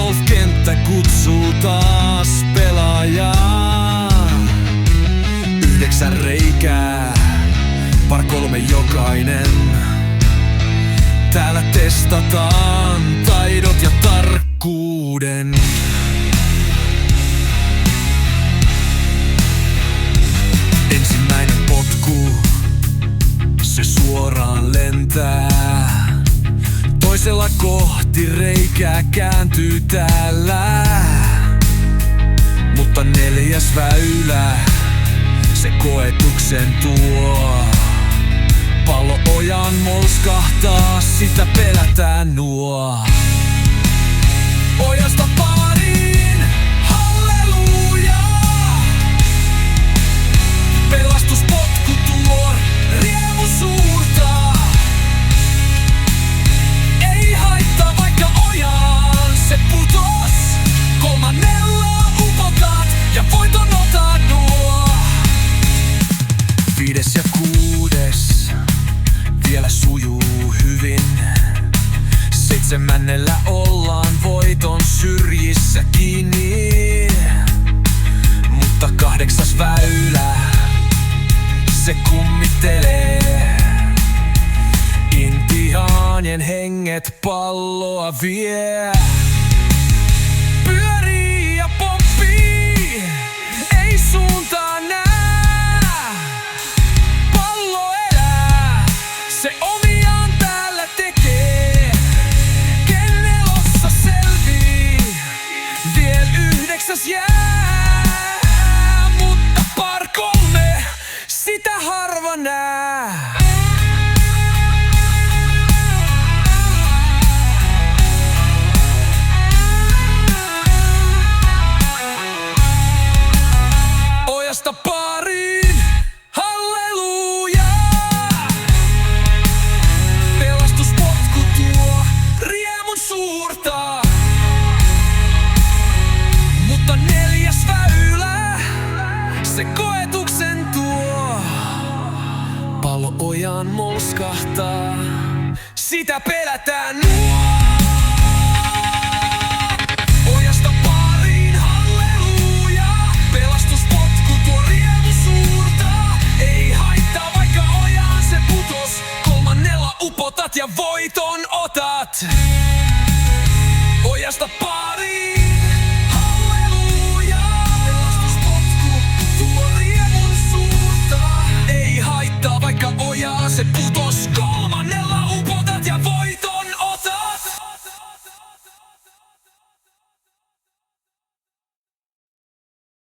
golfkenttä kutsuu taas pelaajaa. 9 reikää, par 3 jokainen. Täällä testataan taidot ja tarkkuuden. Ensimmäinen potku, se suoraan lentää. Toisella kohti reikää kääntyy täällä. Mutta 4. väylä, se koetuksen tuo. Pallo ojaan molskahtaa, sitä pelätään nuo. Ojasta pariin, halleluja. Pelastuspotku tuo riemu suurta. Ei haittaa vaikka ojaan se putos. 3. upotat ja voiton otat nuo. 5. ja 6. vielä sujuu hyvin. 7. ollaan voiton syrjissä kiinni. Mutta 8. väylä, se kummittelee. Intiaanien henget palloa vie. Pyörii ja pomppii, ei suuntaa nää. Pallo elää, se omiaan täällä tekee. Ken 4 selvii, viel 9 jää. Mutta par 3, sitä harva nää. Ojasta pariin, halleluja. Pelastuspotku tuo riemun suurta. Mutta 4. väylä, se koetuksen tuo. Pallo ojaan molskahtaa, sitä pelätään nuo. Ojasta pariin, halleluja. Pelastuspotku tuo riemu suurta. Ei haittaa vaikka ojaan se putos. 3. upotat ja voiton otat. Ojasta pariin, halleluja. Pelastuspotku tuo riemun suurta. Ei haittaa vaikka ojaan se putos.